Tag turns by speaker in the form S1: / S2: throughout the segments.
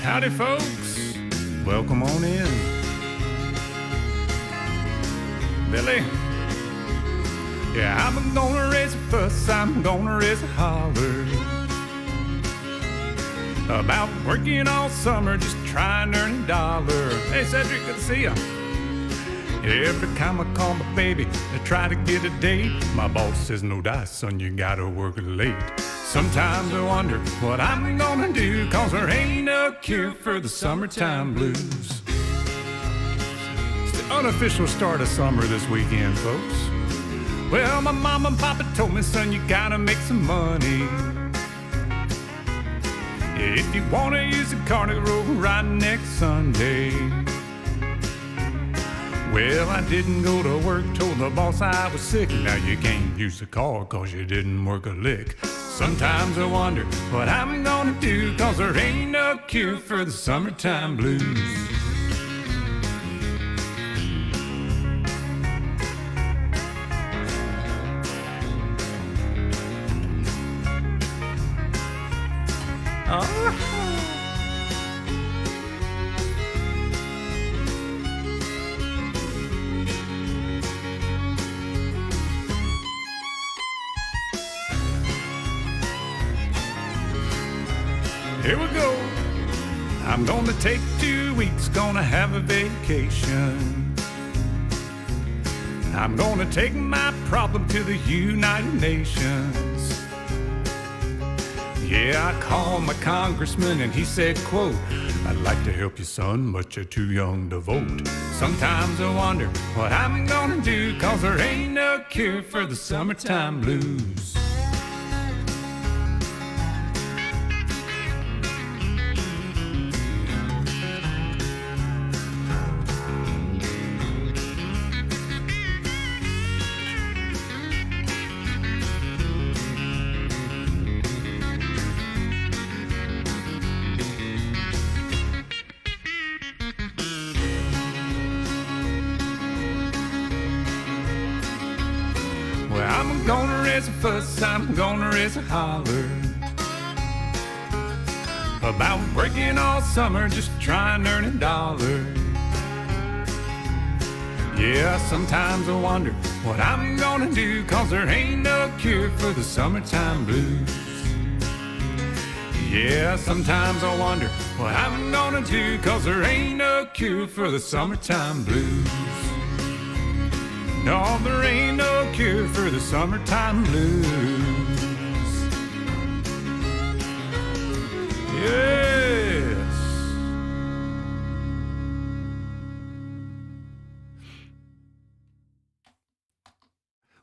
S1: Howdy, folks. Welcome on in. Billy. Yeah, I'm gonna raise a fuss, I'm gonna raise a holler about working all summer, just trying to earn a dollar. Hey, Cedric, good to see ya. Every time I call my baby to try to get a date, my boss says, no dice, son, you gotta work late. Sometimes I wonder what I'm gonna do, cause there ain't no cure for the summertime blues. It's the unofficial start of summer this weekend, folks. Well, my mom and papa told me, son, you gotta make some money. If you wanna use the car to roll right next Sunday. Well, I didn't go to work, told the boss I was sick. Now you can't use the car cause you didn't work a lick. Sometimes I wonder what I'm gonna do, cause there ain't no cure for the summertime blues. Here we go. I'm gonna take 2 weeks, gonna have a vacation. I'm gonna take my problem to the United Nations. Yeah, I called my congressman and he said, quote, I'd like to help you, son, but you're too young to vote. Sometimes I wonder what I'm gonna do, cause there ain't no cure for the summertime blues. Well, I'm gonna raise a fuss, I'm gonna raise a holler about working all summer, just trying to earn a dollar. Yeah, sometimes I wonder what I'm gonna do, cause there ain't no cure for the summertime blues. Yeah, sometimes I wonder what I'm gonna do, cause there ain't no cure for the summertime blues. No, there ain't no cure for the summertime blues. Yes.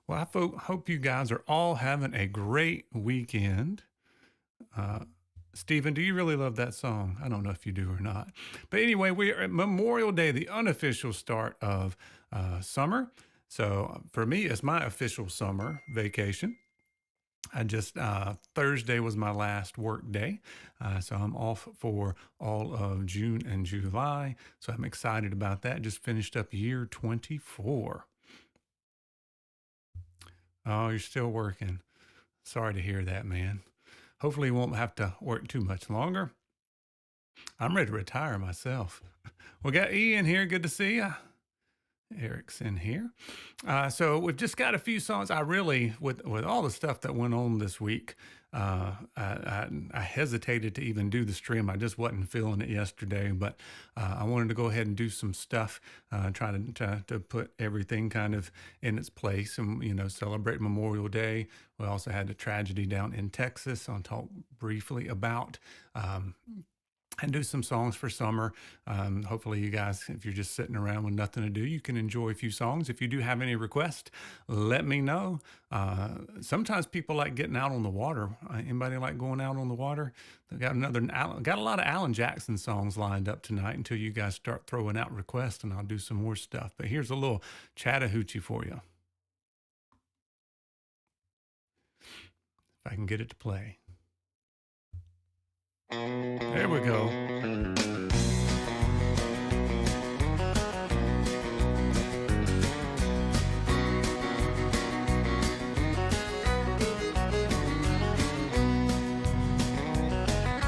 S1: Well, I hope you guys are all having a great weekend. Stephen, do you really love that song? I don't know if you do or not. But anyway, we are at Memorial Day, the unofficial start of summer. So for me, it's my official summer vacation. I just, Thursday was my last work day. So I'm off for all of June and July. So I'm excited about that. Just finished up year 24. Oh, you're still working. Sorry to hear that, man. Hopefully you won't have to work too much longer. I'm ready to retire myself. We got Ian here. Good to see you. Eric's in here. So we've just got a few songs. I really, with all the stuff that went on this week, I hesitated to even do the stream. I just wasn't feeling it yesterday, but I wanted to go ahead and do some stuff, try to put everything kind of in its place and, you know, celebrate Memorial Day. We also had a tragedy down in Texas I'll talk briefly about. And do some songs for summer. Hopefully you guys, if you're just sitting around with nothing to do, you can enjoy a few songs. If you do have any requests, let me know. Sometimes people like getting out on the water. Anybody like going out on the water? They've got got a lot of Alan Jackson songs lined up tonight until you guys start throwing out requests, and I'll do some more stuff. But here's a little Chattahoochee for you. If I can get it to play. There we go.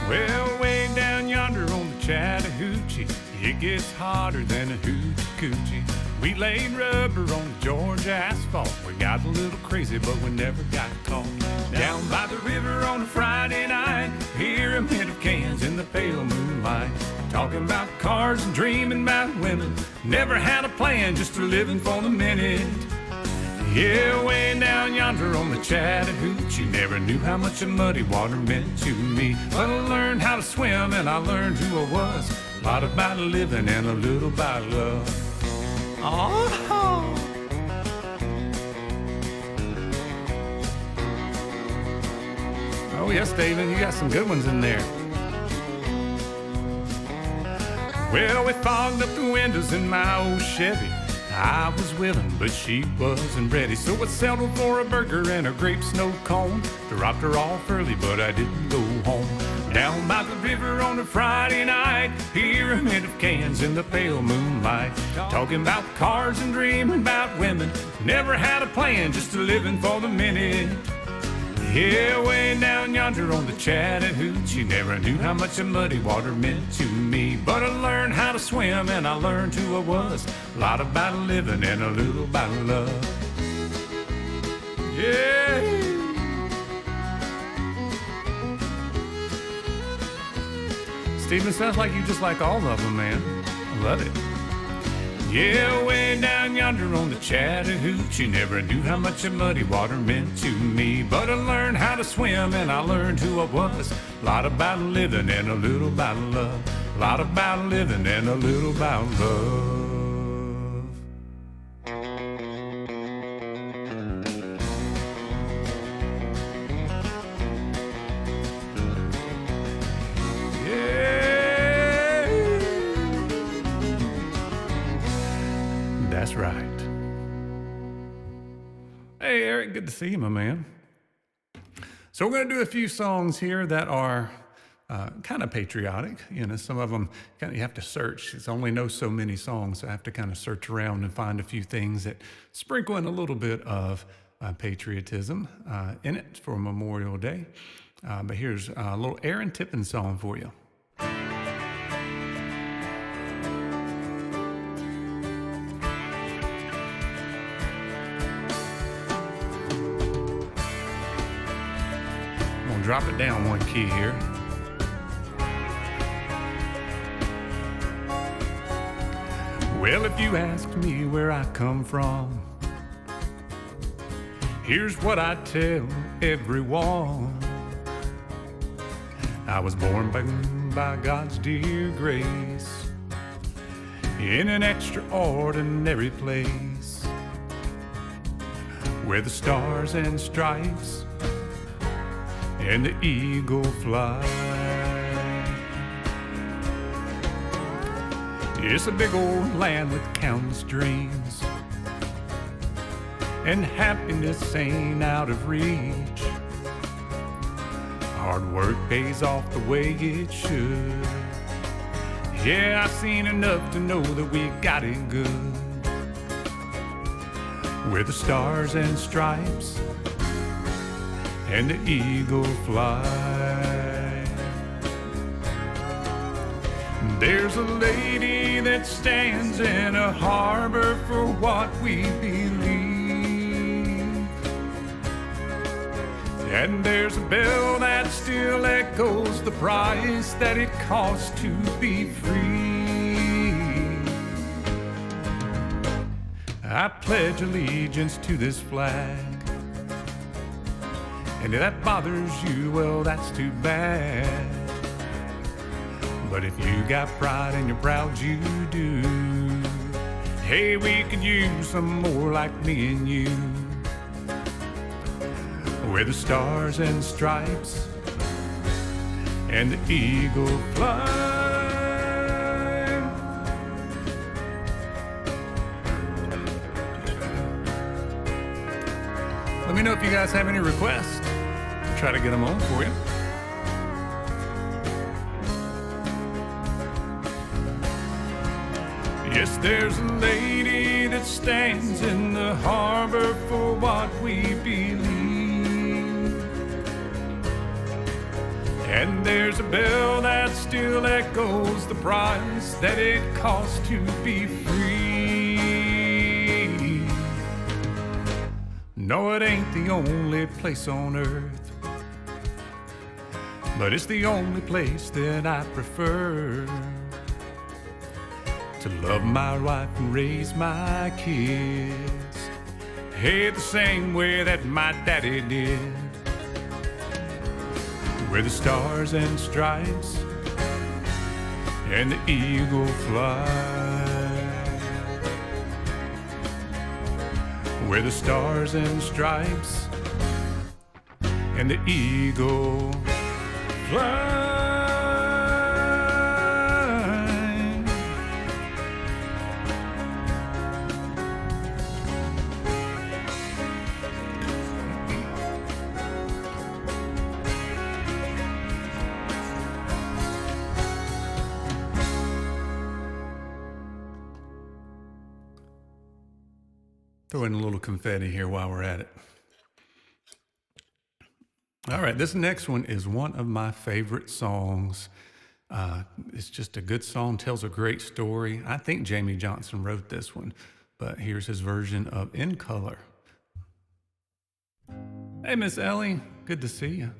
S1: Well, way down yonder on the Chattahoochee. It gets hotter than a hoochie coochie. We laid rubber on the Georgia asphalt. We got a little crazy, but we never got caught. Down by the river on a Friday night, pyramid of cans in the pale moonlight. Talking about cars and dreaming about women. Never had a plan, just a living for the minute. Yeah, way down yonder on the Chattahoochee. Never knew how much the muddy water meant to me. But I learned how to swim and I learned who I was. A lot about living and a little about love. Oh. Oh yes, David, you got some good ones in there. Well, we fogged up the windows in my old Chevy. I was willing, but she wasn't ready. So I settled for a burger and a grape snow cone. Dropped her off early, but I didn't go home. Down by the river on a Friday night, pyramid of cans in the pale moonlight. Talking about cars and dreaming about women. Never had a plan, just a living for the minute. Yeah, way down yonder on the Chattahoochee. Never knew how much the muddy water meant to me. But I learned how to swim and I learned who I was. A lot about living and a little about love. Yeah. Steven, sounds like you just like all of them, man. I love it. Yeah, way down yonder on the Chattahoochee. Never knew how much the muddy water meant to me. But I learned how to swim and I learned who I was. A lot about living and a little about love. A lot about living and a little about love. That's right. Hey, Eric, good to see you, my man. So we're going to do a few songs here that are kind of patriotic. You know, some of them you have to search. It's only know so many songs, so I have to kind of search around and find a few things that sprinkle in a little bit of patriotism in it for Memorial Day. But here's a little Aaron Tippin song for you. Drop it down one key here. Well, if you ask me where I come from, here's what I tell everyone. I was born by God's dear grace in an extraordinary place where the stars and stripes and the eagle fly. It's a big old land with countless dreams, and happiness ain't out of reach. Hard work pays off the way it should. Yeah, I've seen enough to know that we got it good. Where the stars and stripes and the eagle fly. There's a lady that stands in a harbor for what we believe, and there's a bell that still echoes the price that it costs to be free. I pledge allegiance to this flag, and if that bothers you, well, that's too bad. But if you got pride and you're proud you do, hey, we could use some more like me and you. Where the stars and stripes and the eagle fly. Let me know if you guys have any requests. I'll try to get them on for you. Yes, there's a lady that stands in the harbor for what we believe, And there's a bell that still echoes the price that it costs to be free. No, it ain't the only place on earth, but it's the only place that I prefer to love my wife and raise my kids, hey, the same way that my daddy did. Where the stars and stripes and the eagle fly. Where the stars and stripes and the eagle fly. Throw in a little confetti here while we're at it. All right, this next one is one of my favorite songs. It's just a good song, tells a great story. I think Jamie Johnson wrote this one, but here's his version of In Color. Hey, Miss Ellie, good to see you.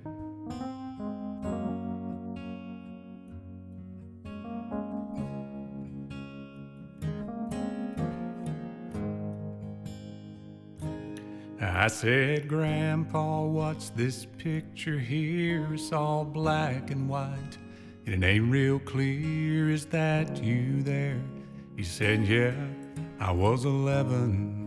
S1: I said, Grandpa, what's this picture here? It's all black and white, and it ain't real clear. Is that you there? He said, yeah, I was 11.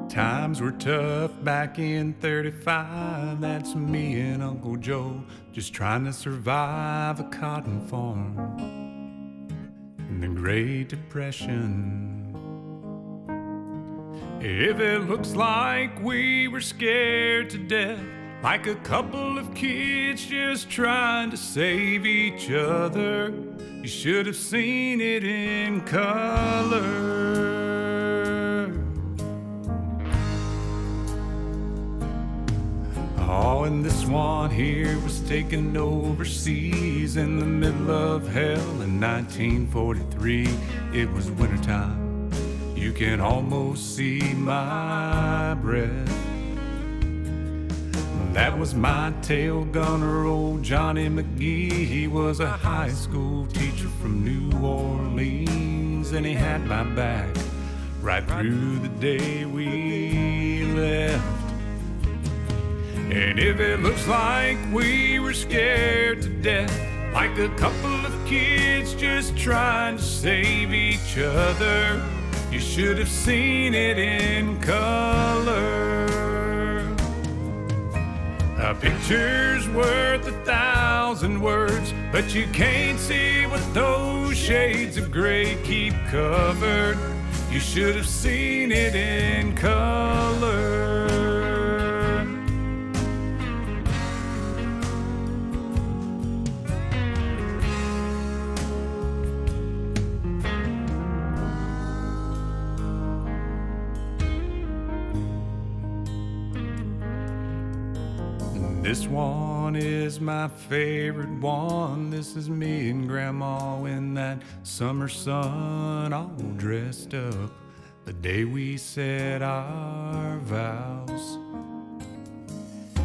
S1: Times were tough back in 35. That's me and Uncle Joe just trying to survive a cotton farm in the Great Depression. If it looks like we were scared to death, like a couple of kids just trying to save each other, you should have seen it in color. Oh, and this one here was taken overseas in the middle of hell in 1943. It was wintertime. You can almost see my breath. That was my tail gunner, old Johnny McGee. He was a high school teacher from New Orleans, and he had my back right through the day we left. And if it looks like we were scared to death, like a couple of kids just trying to save each other, you should have seen it in color. A picture's worth 1,000 words, but you can't see what those shades of gray keep covered. You should have seen it in color. This one is my favorite one. This is me and Grandma in that summer sun, all dressed up, the day we said our vows.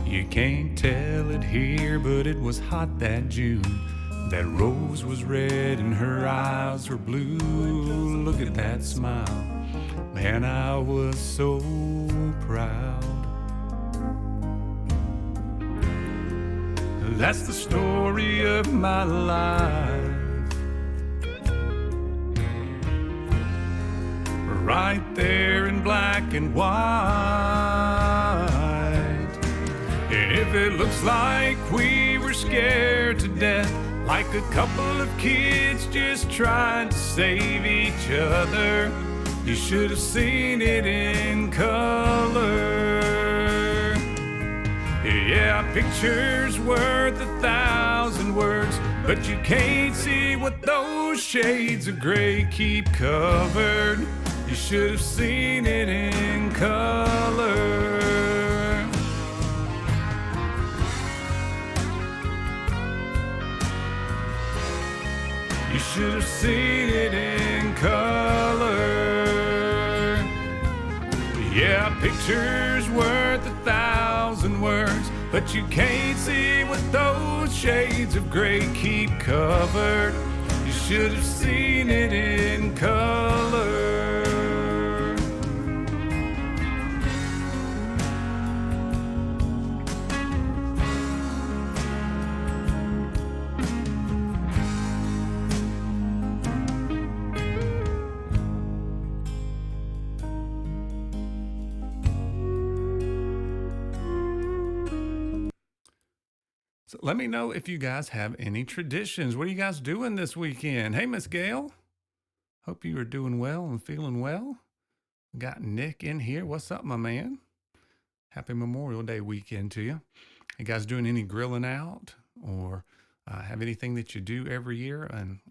S1: You can't tell it here, but it was hot that June. That rose was red and her eyes were blue. Look at that smile, man, I was so proud. That's the story of my life, right there in black and white. And if it looks like we were scared to death, like a couple of kids just trying to save each other, you should have seen it in color. Yeah, a picture's worth 1,000 words, but you can't see what those shades of gray keep covered. You should have seen it in color. should have seen it in color. Yeah, a picture's worth 1,000 words, but you can't see what those shades of gray keep covered. You should have seen it in color. So let me know if you guys have any traditions. What are you guys doing this weekend? Hey, Miss Gail. Hope you are doing well and feeling well. Got Nick in here. What's up, my man? Happy Memorial Day weekend to you. You guys doing any grilling out or have anything that you do every year? And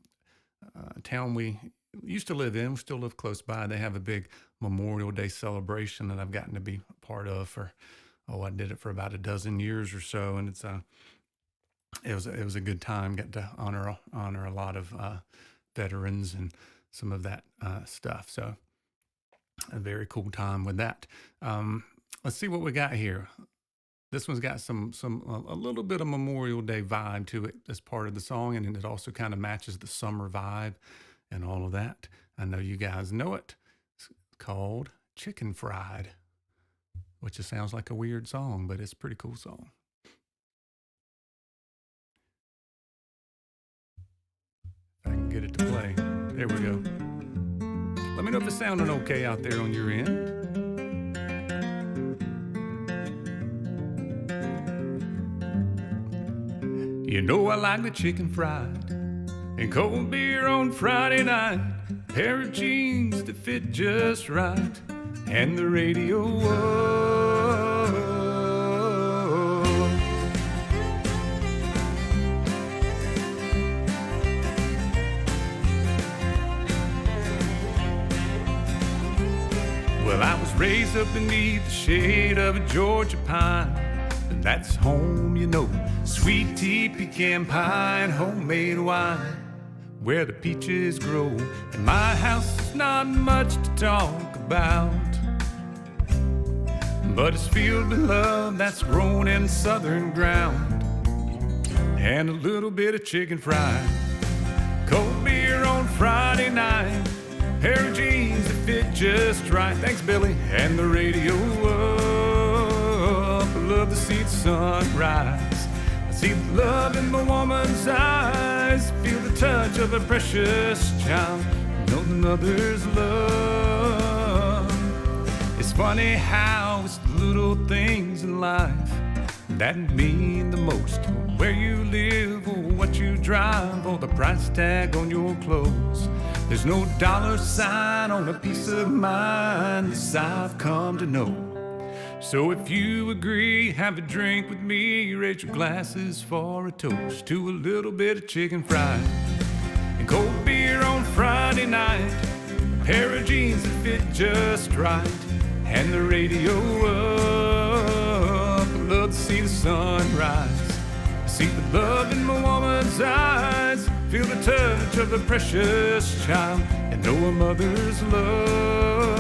S1: town we used to live in, we still live close by. They have a big Memorial Day celebration that I've gotten to be part of for, I did it for about a dozen years or so. And it was a good time. Got to honor a lot of veterans and some of that stuff. So a very cool time with that. Let's see what we got here. This one's got a little bit of Memorial Day vibe to it as part of the song, and it also kind of matches the summer vibe and all of that. I know you guys know it. It's called Chicken Fried, which just sounds like a weird song, but it's a pretty cool song. I can get it to play. There we go. Let me know if it's sounding okay out there on your end. You know I like the chicken fried and cold beer on Friday night, pair of jeans that fit just right, and the radio Well, I was raised up beneath the shade of a Georgia pine, and that's home, you know. Sweet tea, pecan pie, and homemade wine, where the peaches grow. And my house is not much to talk about, but it's filled with love that's grown in southern ground, and a little bit of chicken fried, cold beer on Friday night, pair of jeans that fit just right. Thanks, Billy. And the radio up. I love to see the sunrise. I see the love in the woman's eyes. Feel the touch of a precious child. Know the mother's love. It's funny how it's the little things in life that mean the most. Where you live or what you drive or the price tag on your clothes. There's no dollar sign on a piece of mind, this I've come to know. So if you agree, have a drink with me, raise your glasses for a toast to a little bit of chicken fried and cold beer on Friday night, a pair of jeans that fit just right, and the radio up. I love to see the sunrise. I see the love in my woman's eyes. Feel the touch of a precious child and know a mother's love.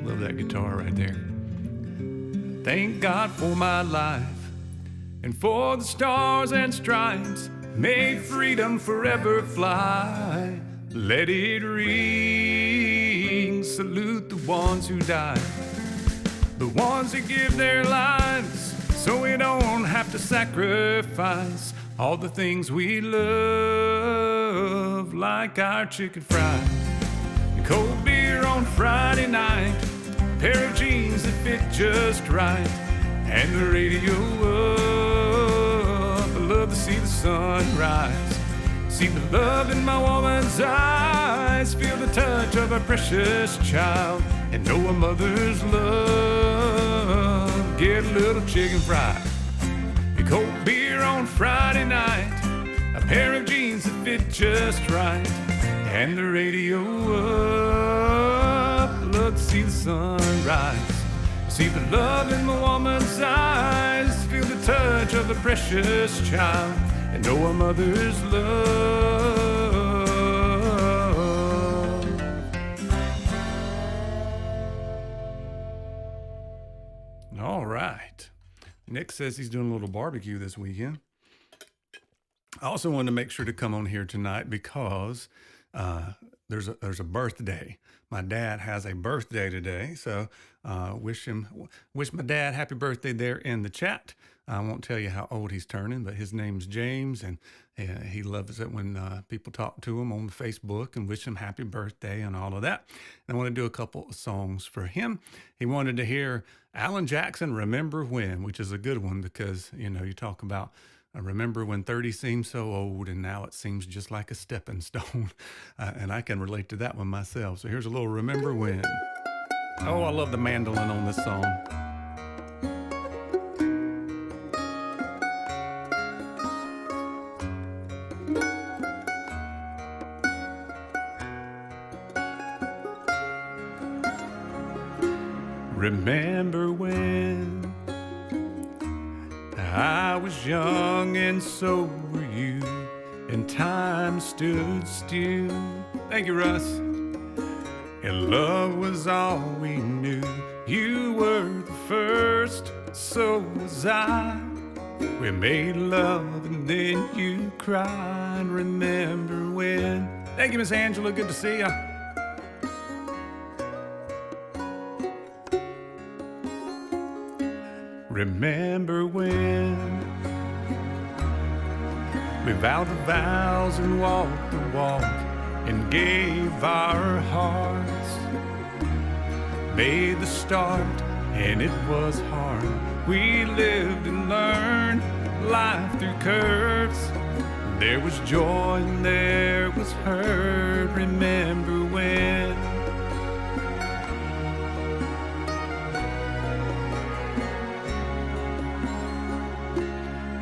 S1: Love that guitar right there. Thank God for my life and for the stars and stripes. May freedom forever fly. Let it ring. Salute the ones who died, the ones that give their lives so we don't have to sacrifice all the things we love, like our chicken fried, cold beer on Friday night, pair of jeans that fit just right, and the radio up. I love to see the sunrise, See the love in my woman's eyes, feel the touch of a precious child, and know a mother's love. Get a little chicken fried, a cold beer on Friday night, a pair of jeans that fit just right, and the radio up. Look, see the sunrise, see the love in my woman's eyes, feel the touch of a precious child, and know a mother's love. All right. Nick says he's doing a little barbecue this weekend. I also wanted to make sure to come on here tonight because there's a birthday. My dad has a birthday today, so wish my dad happy birthday there in the chat. I won't tell you how old he's turning, but his name's James, and he loves it when people talk to him on Facebook and wish him happy birthday and all of that. And I want to do a couple of songs for him. He wanted to hear Alan Jackson, Remember When, which is a good one because, you know, you talk about remember when 30 seemed so old and now it seems just like a stepping stone. And I can relate to that one myself. So here's a little Remember When. Oh, I love the mandolin on this song. Remember when I was young and so were you, and time stood still. Thank you, Russ. And love was all we knew. You were the first, so was I. We made love and then you cried. Remember when? Thank you, Miss Angela. Good to see ya. Remember when we vowed the vows and walked the walk and gave our hearts, made the start and it was hard. We lived and learned life through curves. There was joy and there was hurt. Remember when?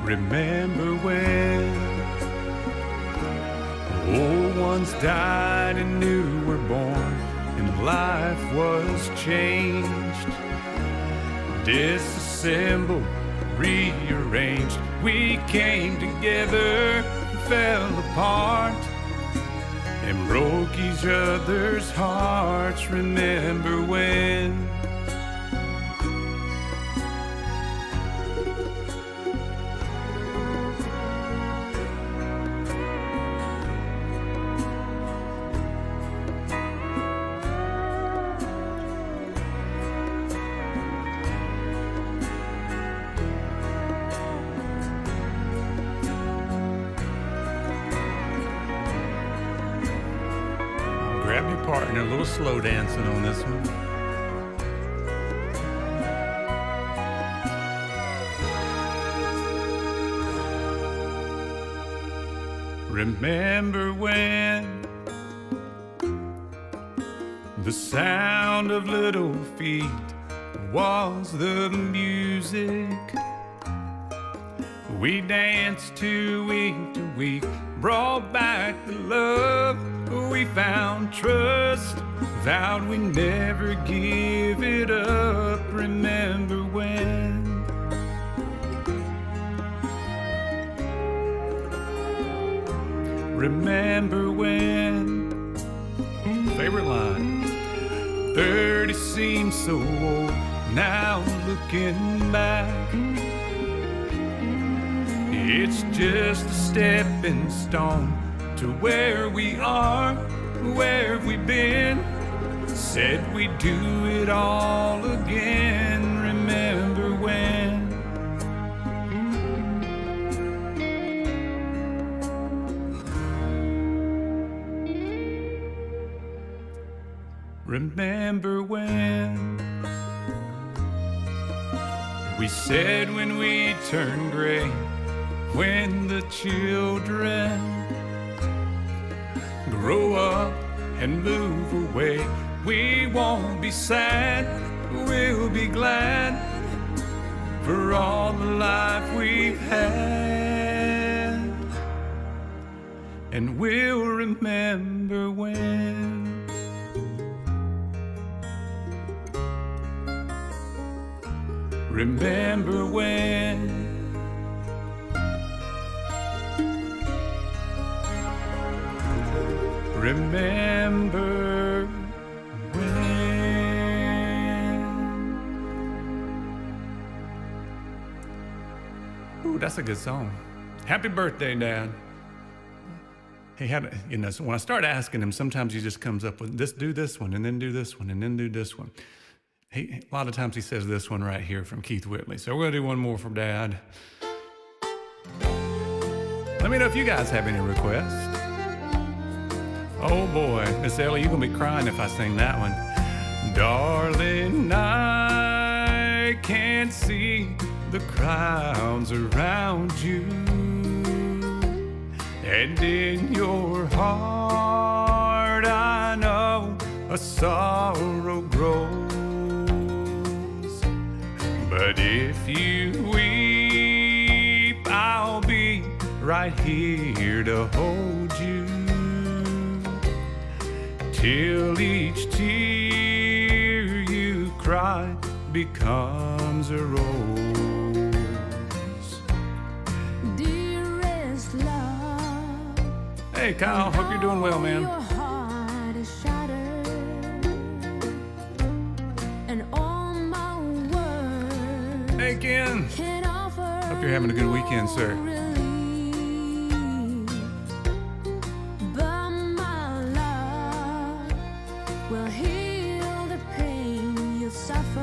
S1: Remember when old ones died and new were born and life was changed, disassembled, rearranged. We came together, fell apart, and broke each other's hearts. Remember when? Grab your partner, a little slow dancing on this one. Remember when the sound of little feet was the music we danced to week, brought back the love we found, trust, vowed we never give it up. Remember when? Remember when? Favorite line. 30 seems so old, now looking back. It's just a stepping stone to where we are, where we've been. Said we'd do it all again. Remember when? Remember when? We said when we turned gray, when the children grow up and move away. We won't be sad, we'll be glad for all the life we've had. And we'll remember when. Remember when. Remember when. Ooh, that's a good song. Happy birthday, Dad. He had, you know, so when I start asking him, sometimes he just comes up with this, do this one, and then do this one, and then do this one. A lot of times he says this one right here from Keith Whitley. So we're gonna do one more from Dad. Let me know if you guys have any requests. Oh boy, Miss Ellie, you're gonna be crying if I sing that one. Darling, I can't see the crowds around you, and in your heart I know a sorrow grows. But if you weep, I'll be right here to hold you, till each tear you cry becomes a rose.
S2: Dearest love,
S1: hey Kyle, hope you're doing well, man.
S2: your heart is shattered, and all my words
S1: Hey Ken,
S2: can offer
S1: hope you're having a good weekend, sir.
S2: relief. But my love will heal the pain you suffered,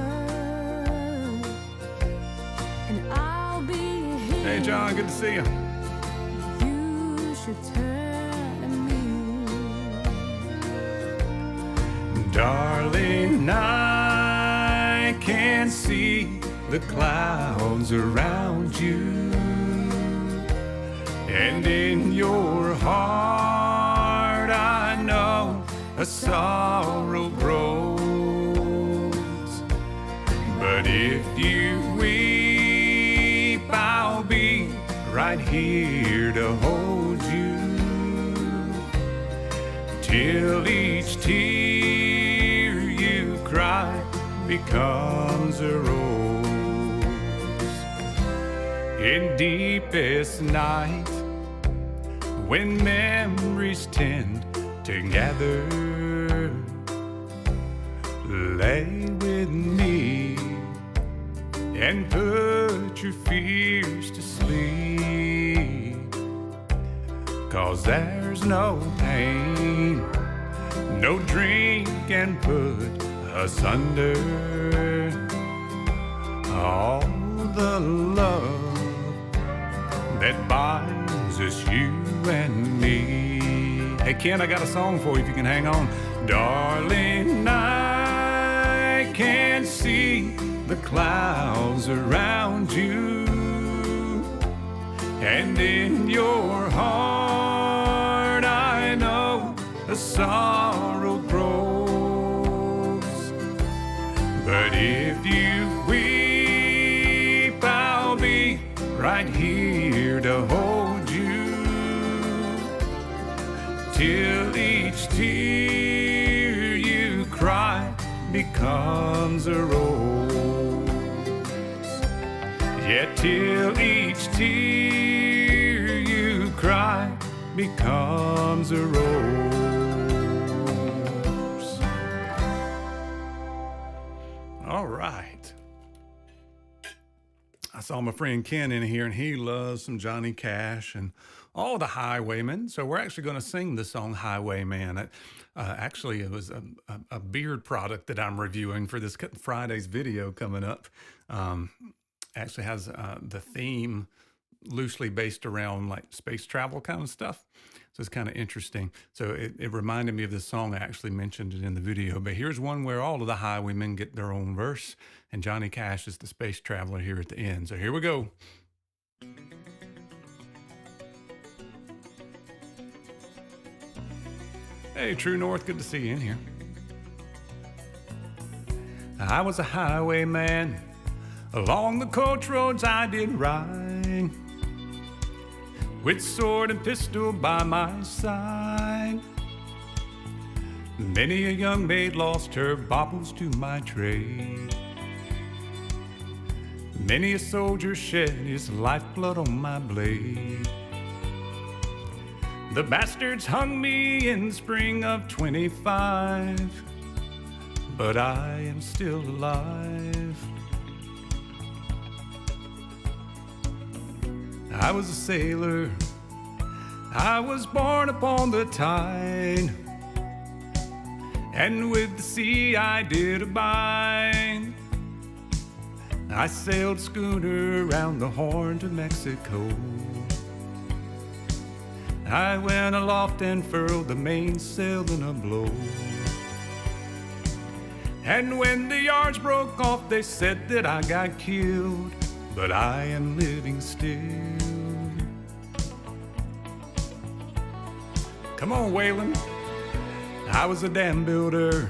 S2: and I'll be here.
S1: Hey John, good to see you.
S2: You should turn to me.
S1: Darling, I can see the clouds around you, and in your heart I know a sorrow grows. But if you weep, I'll be right here to hold you, till each tear you cry becomes a rose. In deepest night, when memories tend to gather, lay with me and put your fears to sleep. 'Cause there's no pain, no drink can put asunder all the love that binds us, you and me. Hey Ken, I got a song for you if you can hang on. Darling, I can see the clouds around you, and in your heart I know a sorrow grows. But if you weep, I'll be right here to hold you, till each tear you cry becomes a rose. Yeah, till each tear you cry becomes a rose. All right. I saw my friend Ken in here, and he loves some Johnny Cash and all the Highwaymen. So we're actually going to sing the song Highwayman. Actually, it was a beard product that I'm reviewing for this Friday's video coming up. Actually has the theme loosely based around like space travel kind of stuff. So it's kind of interesting. So it reminded me of this song. I actually mentioned it in the video, but here's one where all of the Highwaymen get their own verse, and Johnny Cash is the space traveler here at the end. So here we go. Hey, True North, good to see you in here. I was a highwayman. Along the coach roads I did ride, with sword and pistol by my side. Many a young maid lost her baubles to my trade. Many a soldier shed his lifeblood on my blade. The bastards hung me in the spring of 25, but I am still alive. I was a sailor, I was born upon the tide, and with the sea I did abide. I sailed schooner around the Horn to Mexico. I went aloft and furled the mainsail in a blow. And when the yards broke off, they said that I got killed, but I am living still. Come on, Waylon. I was a dam builder,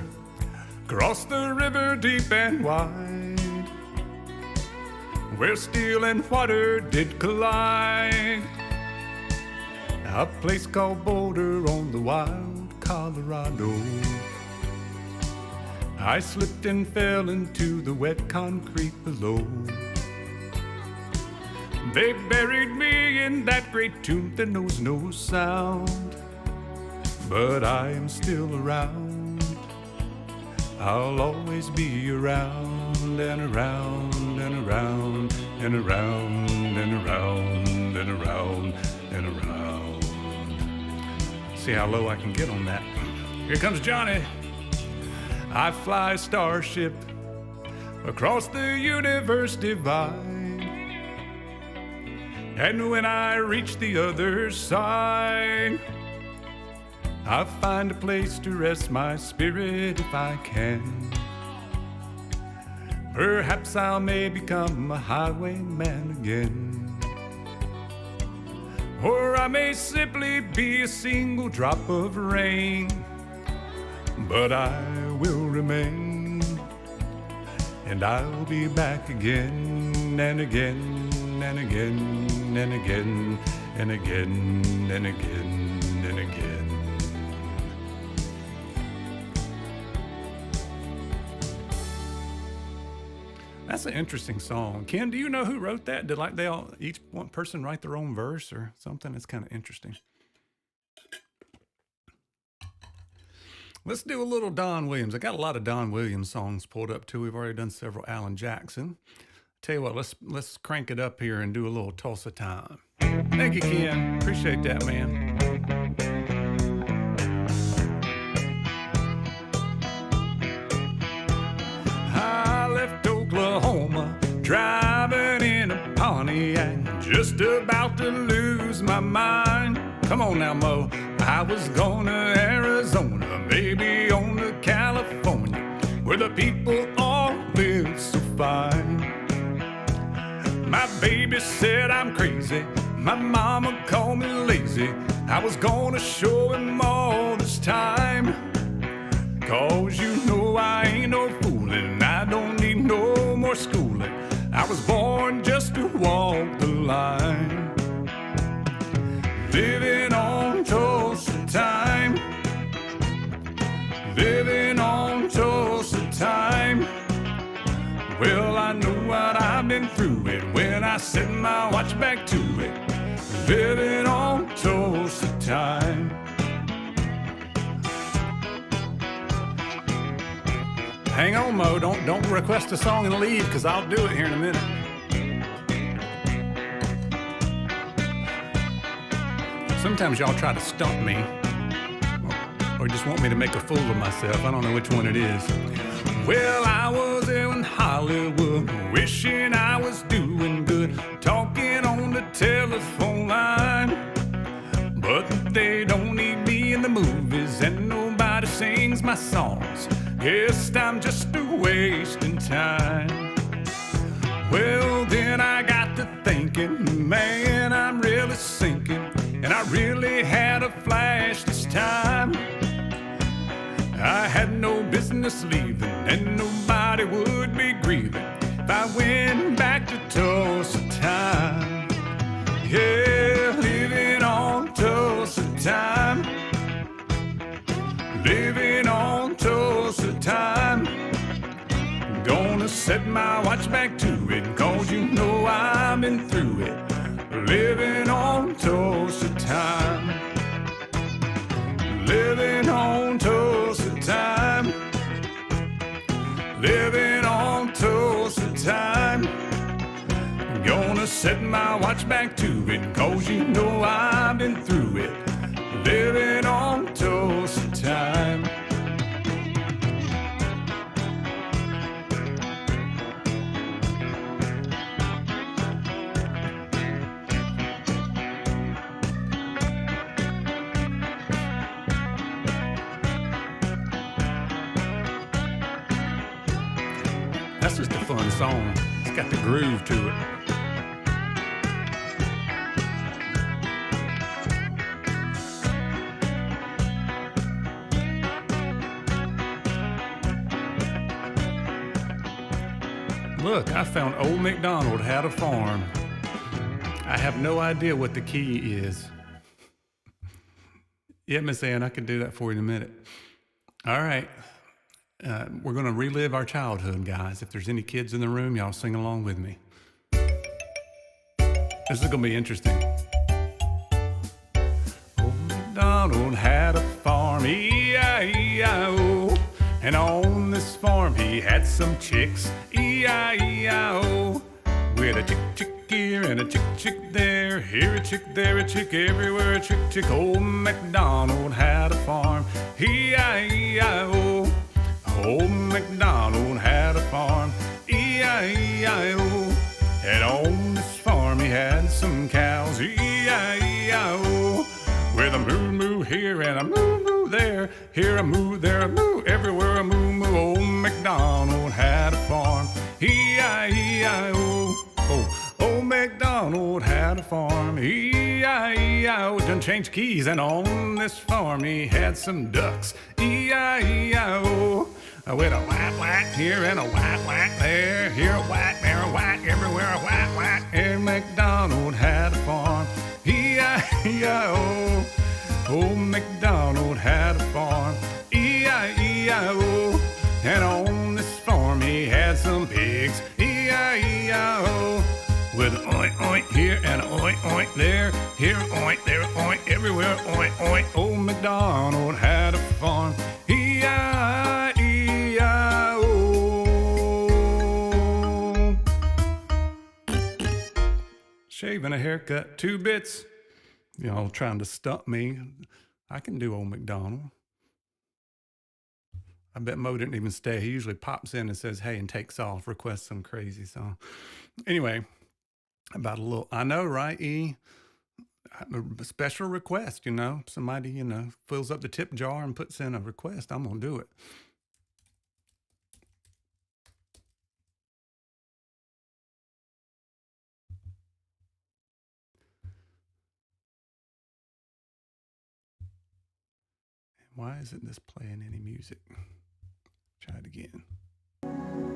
S1: crossed the river deep and wide, where steel and water did collide. A place called Boulder on the wild Colorado. I slipped and fell into the wet concrete below. They buried me in that great tomb that knows no sound, but I am still around. I'll always be around and around and around and around and around and around and around. See how low I can get on that. Here comes Johnny. I fly a starship across the universe divide, and when I reach the other side, I find a place to rest my spirit if I can. Perhaps I may become a highwayman again, or I may simply be a single drop of rain, but I will remain, and I'll be back again and again and again and again and again and again and again. That's an interesting song. Ken, do you know who wrote that? Did each one person write their own verse or something? It's kind of interesting. Let's do a little Don Williams. I got a lot of Don Williams songs pulled up too. We've already done several Alan Jackson. Tell you what, let's crank it up here and do a little Tulsa time. Thank you, Ken. Appreciate that, man. I left Oklahoma, driving in a Pontiac, just about to lose my mind. Come on now, Mo. I was going to Arizona, maybe on to California, where the people all live so fine. My baby said I'm crazy, my mama called me lazy. I was gonna show him all this time, 'cause you know I ain't no fooling, I don't need no more schooling. I was born just to walk the line. Living on Tulsa time, living on Tulsa time. Well, I know what I've been through it when I set my watch back to it. Living on Tulsa time. Hang on, Mo. Don't request a song and leave, because I'll do it here in a minute. Sometimes y'all try to stump me, or just want me to make a fool of myself. I don't know which one it is. Well, I was in Hollywood, wishing I was doing good, talking on the telephone line. But they don't need me in the movies, and nobody sings my songs. Guess I'm just wasting time. Well, then I got to thinking, man, I'm really sinking, and I really had a flash this time. miss leaving, and nobody would be grieving if I went back to Tulsa time. Yeah, living on Tulsa time. Living on Tulsa time. Gonna set my watch back to it, 'cause you know I've been through it. Living on Tulsa time. Living on Tulsa time. Living on Tulsa time. Gonna set my watch back to it, 'cause you know I've been through it. Living on Tulsa time. That's just a fun song. It's got the groove to it. Look, I found Old MacDonald had a farm. I have no idea what the key is. Yeah, Miss Ann, I can do that for you in a minute. All right. We're going to relive our childhood, guys. If there's any kids in the room, y'all sing along with me. This is going to be interesting. Old MacDonald had a farm, E-I-E-I-O. And on this farm he had some chicks, E-I-E-I-O. With a chick, chick here and a chick, chick there. Here a chick, there a chick, everywhere a chick, chick. Old MacDonald had a farm, E-I-E-I-O. Old MacDonald had a farm, E-I-E-I-O. And on this farm he had some cows, E-I-E-I-O. With a moo-moo here and a moo-moo there. Here a moo, there a moo, everywhere a moo-moo. Old MacDonald had a farm, E-I-E-I-O. Oh, old MacDonald had a farm, E-I-E-I-O. Done changed keys, and on this farm he had some ducks, E-I-E-I-O. With a whack whack here and a whack whack there. Here a whack, there a whack, everywhere a whack whack. And MacDonald had a farm, E-I-E-I-O. Old MacDonald had a farm, E-I-E-I-O. And on this farm he had some pigs, E-I-E-I-O. With an oink oink here and an oink oink there. Here oink, there oink, everywhere oink oink. Old MacDonald had a farm, E-I-E-I-O. Shaving a haircut, 2 bits. Y'all trying to stump me. I can do Old MacDonald. I bet Mo didn't even stay. He usually pops in and says, hey, and takes off, requests some crazy song. Anyway, about a little, I know, right, E? A special request, you know. Somebody, you know, fills up the tip jar and puts in a request. I'm going to do it. Why isn't this playing any music? Try it again.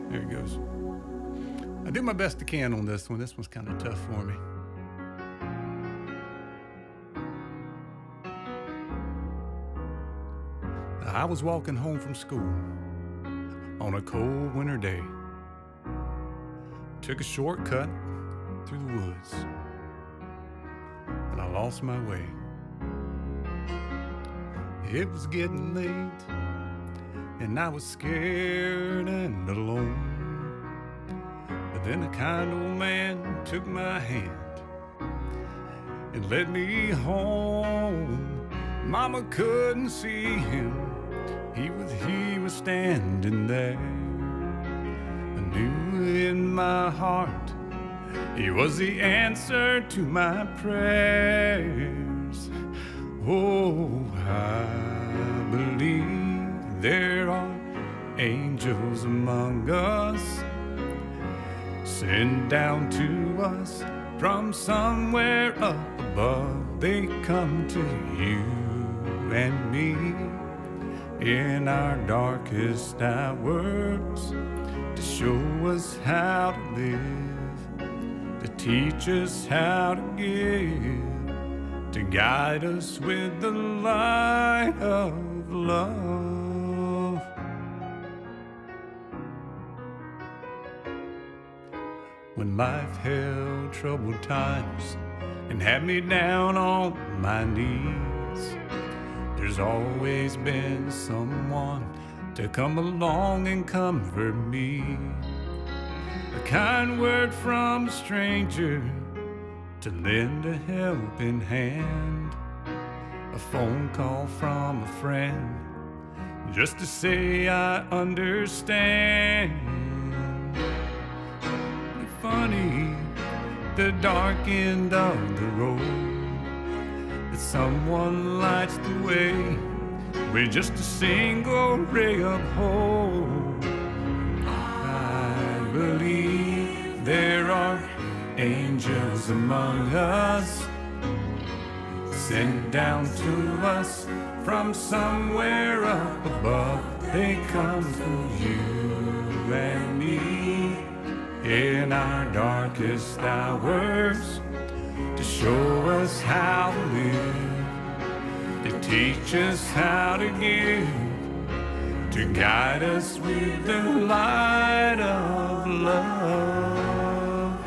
S1: There it goes. I did my best I can on this one. This one's kind of tough for me. I was walking home from school on a cold winter day. Took a shortcut through the woods, and I lost my way. It was getting late, and I was scared and alone. But then a kind old man took my hand and led me home. Mama couldn't see him, he was standing there. I knew in my heart he was the answer to my prayers. Oh, I believe there are angels among us, sent down to us from somewhere up above. They come to you and me in our darkest hours, to show us how to live, to teach us how to give, to guide us with the light of love. When life held troubled times and had me down on my knees, there's always been someone to come along and comfort me. A kind word from a stranger to lend a helping hand, a phone call from a friend just to say I understand. Funny, the dark end of the road, that someone lights the way with just a single ray of hope. I believe there are angels among us, sent down to us from somewhere up above. They come to you and me in our darkest hours, to show us how to live, to teach us how to give, to guide us with the light of love.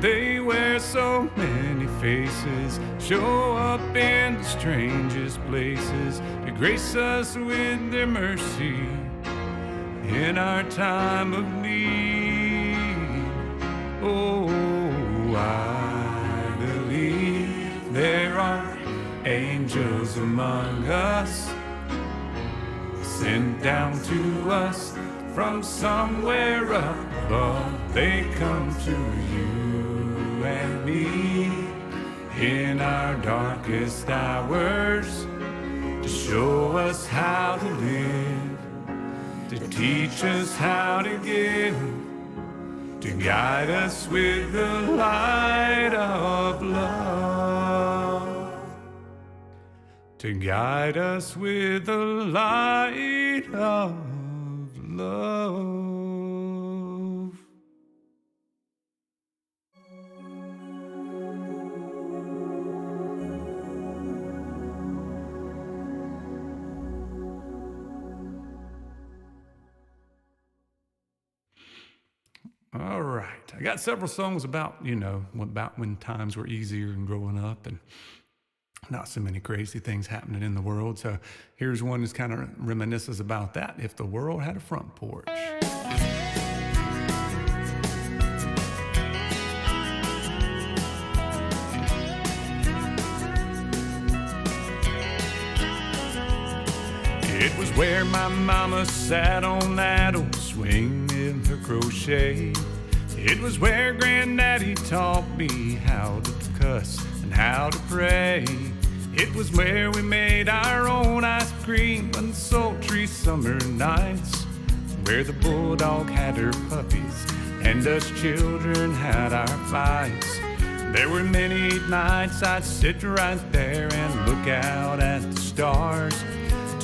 S1: They wear so many faces, show up in the strangest places, to grace us with their mercy in our time of need. Oh, I believe there are angels among us, sent down to us from somewhere up above. They come to you and me in our darkest hours, to show us how to live, to teach us how to give, to guide us with the light of love, to guide us with the light of love. All right. I got several songs about, about when times were easier and growing up and not so many crazy things happening in the world. So here's one that's kind of reminisces about that. If the world had a front porch. It was where my mama sat on that old swing with her crochet. It was where Granddaddy taught me how to cuss and how to pray. It was where we made our own ice cream on sultry summer nights, where the bulldog had her puppies and us children had our fights. There were many nights I'd sit right there and look out at the stars,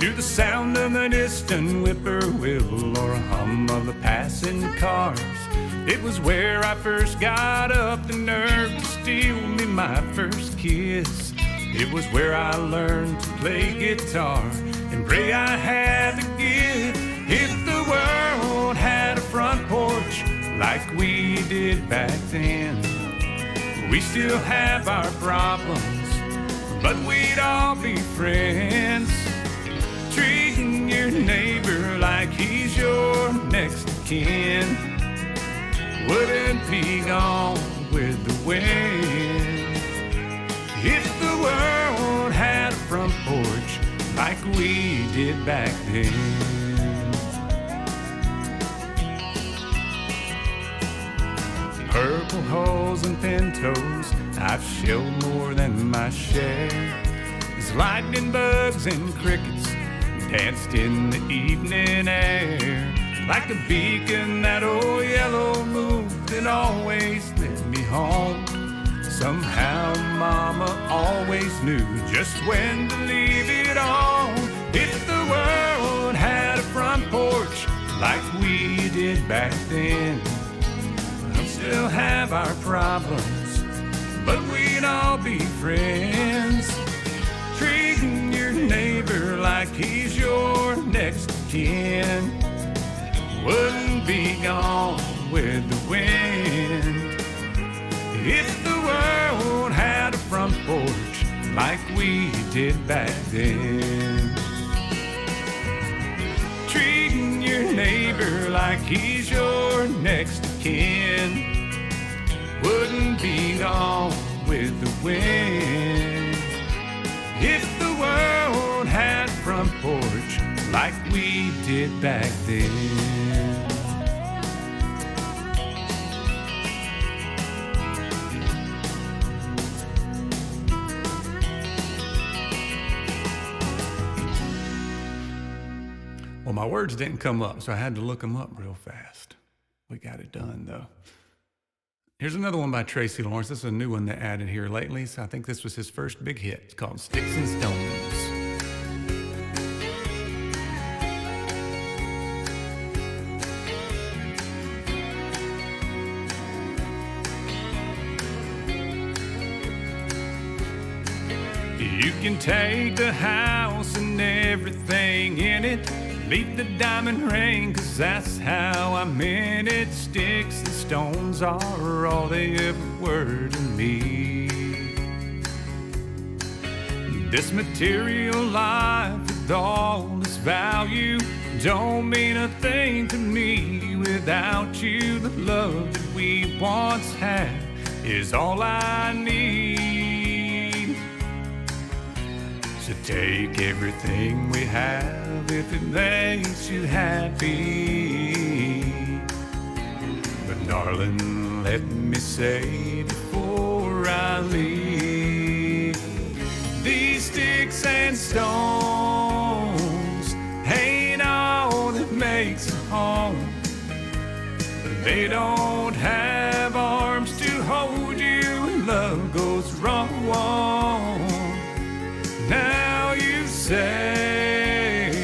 S1: to the sound of a distant whippoorwill or a hum of the passing cars. It was where I first got up the nerve to steal me my first kiss. It was where I learned to play guitar and pray I had to give. If the world had a front porch like we did back then, we still have our problems, but we'd all be friends. Treating your neighbor like he's your next of kin wouldn't be gone with the wind. If the world had a front porch like we did back then. Purple holes and pintos, I've shelled more than my share. There's lightning bugs and crickets danced in the evening air, like a beacon, that old yellow moon that always led me home. Somehow Mama always knew just when to leave it on. like we did back then. We still have our problems, but we'd all be friends. Treating your neighbor like he's your next of kin. Wouldn't be gone with the wind if the world had a front porch like we did back then. Treating your neighbor like he's your next of kin. Wouldn't be gone with the wind if the world had a front porch like we did back then. Well, my words didn't come up, so I had to look them up real fast. We got it done, though. Here's another one by Tracy Lawrence. This is a new one that added here lately, so I think this was his first big hit. It's called Sticks and Stones. You can take the house and everything in it, leave the diamond ring, 'cause that's how I meant it. Sticks and stones are all they ever were to me. This material life with all its value don't mean a thing to me without you. The love that we once had is all I need. So take everything we have if it makes you happy. But darling, let me say before I leave, these sticks and stones ain't all that makes a home. They don't have arms to hold you when love goes wrong. Now you say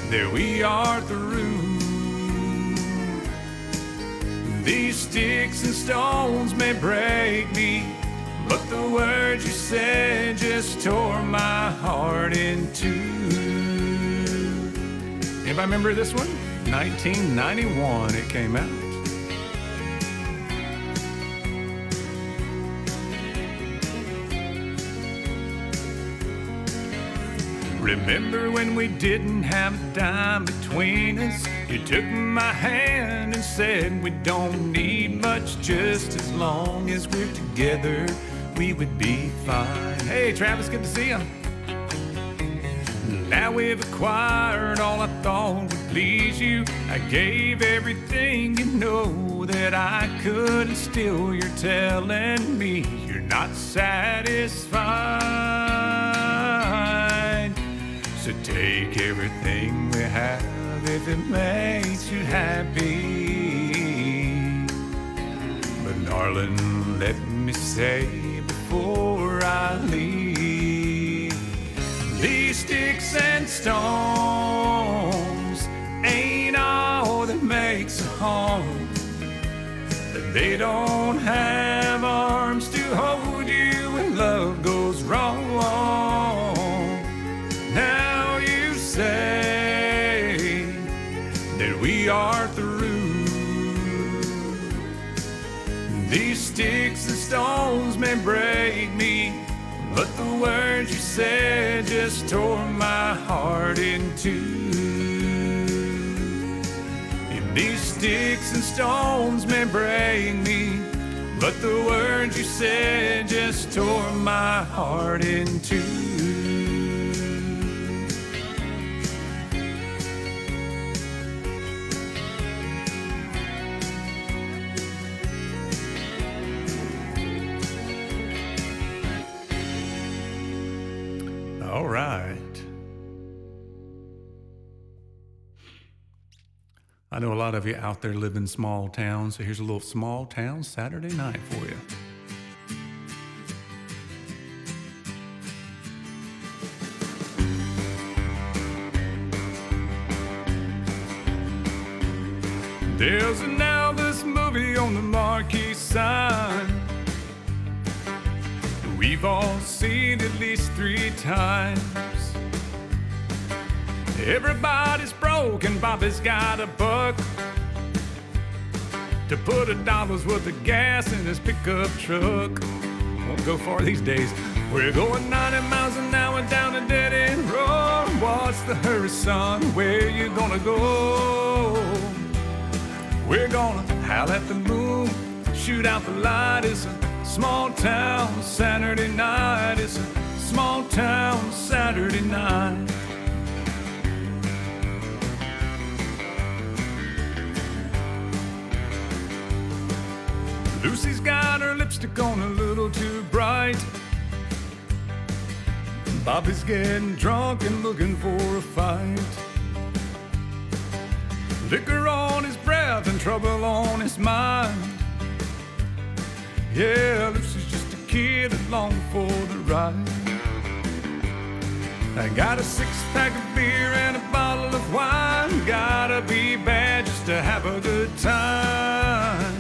S1: that we are through. These sticks and stones may break me, but the words you said just tore my heart in two. Anybody remember this one? 1991 it came out. Remember when we didn't have a dime between us? You took my hand and said we don't need much, just as long as we're together, we would be fine. Hey Travis, good to see you. Now we've acquired all I thought would please you. I gave everything you know that I could, and still you're telling me you're not satisfied. So take everything we have if it makes you happy. But darling, let me say before I leave, these sticks and stones ain't all that makes a home. They don't have arms to hold you when love goes wrong. Now you say that we are through. These sticks and stones may break me, but the words you said just tore my heart in two. And these sticks and stones may break me, but the words you said just tore my heart in two. All right. I know a lot of you out there live in small towns, so here's a little small town Saturday night for you. There's an Elvis movie on the marquee sign. We've all seen at least 3 times. Everybody's broke and Bobby's got a buck to put $1 worth of gas in his pickup truck. Won't go far these days. We're going 90 miles an hour down a dead-end road. What's the hurry, son? Where you gonna go? We're gonna howl at the moon, shoot out the light. It's a small town Saturday night. It's a small town Saturday night. Lucy's got her lipstick on a little too bright. Bobby's getting drunk and looking for a fight. Liquor on his breath and trouble on his mind. Yeah, Lucy's just a kid along for the ride. I got a 6-pack of beer and a bottle of wine. Gotta be bad just to have a good time.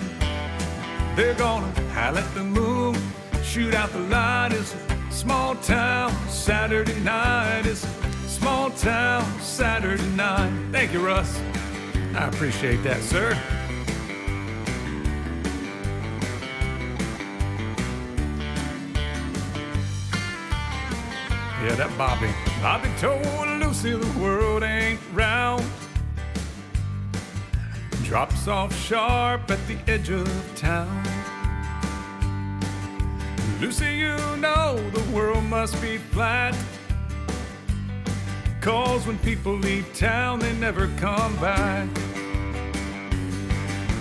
S1: They're gonna howl at the moon, shoot out the light. It's a small town Saturday night. It's a small town Saturday night. Thank you, Russ. I appreciate that, sir. Yeah, that Bobby. Bobby told Lucy the world ain't round. Drops off sharp at the edge of town. Lucy, you know the world must be flat, 'cause when people leave town, they never come back.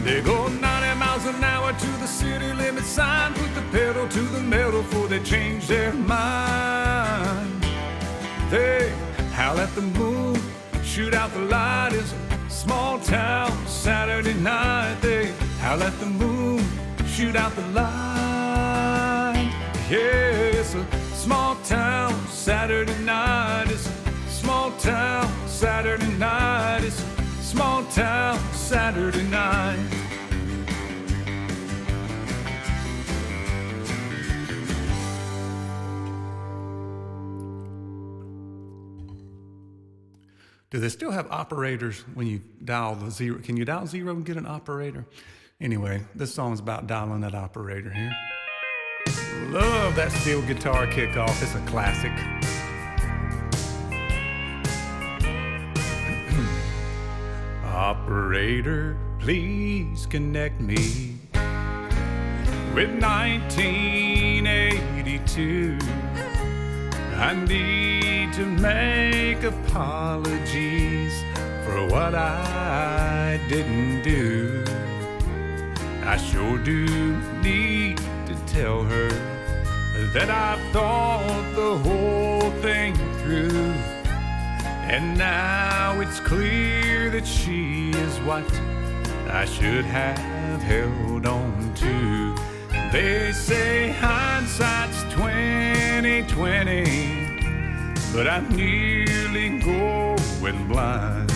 S1: They go 90 miles an hour to the city limit sign, put the pedal to the metal before they change their mind. They howl at the moon, shoot out the light. It's a small town Saturday night. They howl at the moon, shoot out the light. Yeah, it's a small town Saturday night. It's a small town Saturday night. It's a small town Saturday night. Do they still have operators when you dial the 0? Can you dial 0 and get an operator? Anyway, this song's about dialing that operator here. Love that steel guitar kickoff. It's a classic. Operator, please connect me with 1982. I need to make apologies for what I didn't do. I sure do need to tell her that I've thought the whole thing through, and now it's clear that she is what I should have held on to. They say hindsight's 20/20, but I'm nearly going blind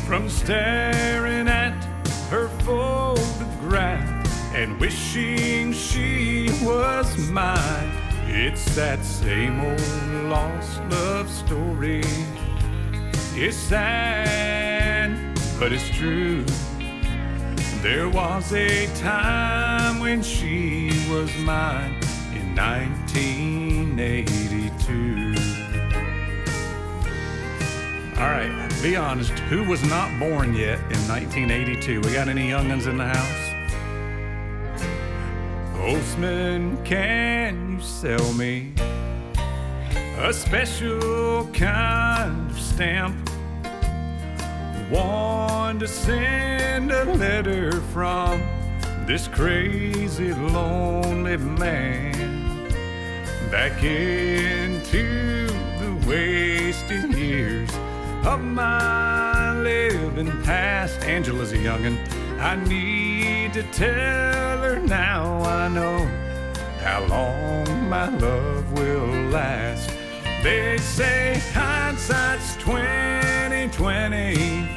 S1: from staring at her photograph and wishing she was mine. It's that same old lost love story. It's sad, but it's true. There was a time when she was mine in 1982. All right, be honest, who was not born yet in 1982? We got any young'uns in the house? Postman, can you sell me a special kind of stamp? One to send a letter from this crazy lonely man back into the wasted years of my living past. Angela's a youngin'. I need to tell her now I know how long my love will last. They say hindsight's 20/20,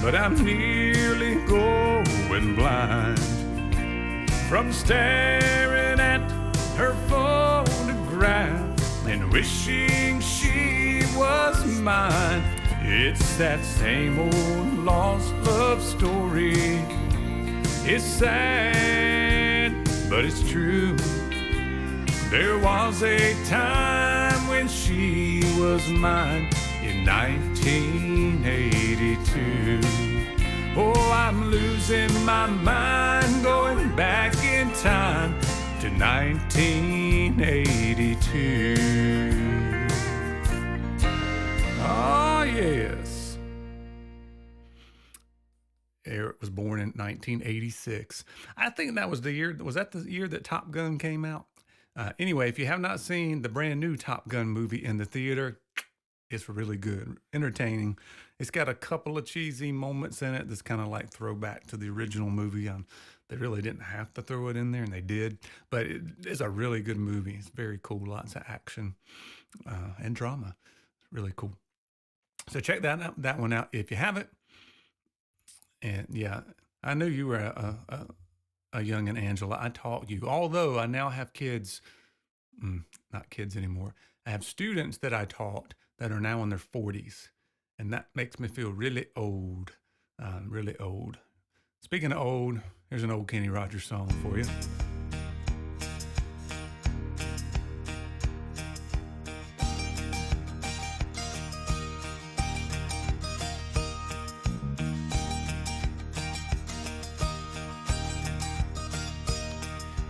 S1: but I'm nearly going blind from staring at her photograph and wishing she was mine. It's that same old lost love story. It's sad, but it's true. There was a time when she was mine in 1982. Oh, I'm losing my mind going back in time to 1982. Oh, yes. Eric was born in 1986. I think that was the year, was that the year that Top Gun came out? Anyway, if you have not seen the brand new Top Gun movie in the theater, it's really good, entertaining. It's got a couple of cheesy moments in it that's kind of like throwback to the original movie. They really didn't have to throw it in there, and they did. But it's a really good movie. It's very cool, lots of action and drama. It's really cool. So check that one out if you haven't. And yeah, I knew you were a young and Angela. I taught you, although I now have kids, not kids anymore. I have students that I taught that are now in their 40s, and that makes me feel really old, really old. Speaking of old, here's an old Kenny Rogers song for you.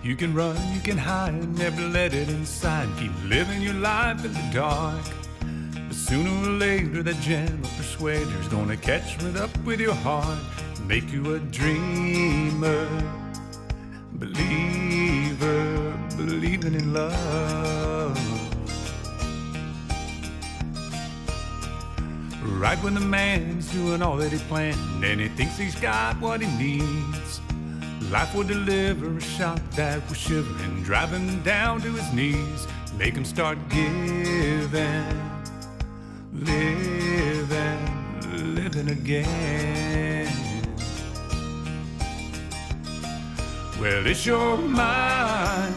S1: You can run, you can hide, never let it inside. Keep living your life in the dark. But sooner or later, that gentle persuader's gonna catch right up with your heart. Make you a dreamer, believer, believing in love. Right when the man's doing all that he planned and he thinks he's got what he needs, life will deliver a shock that will shiver and drive him down to his knees. Make him start giving, living again. Well, it's your mind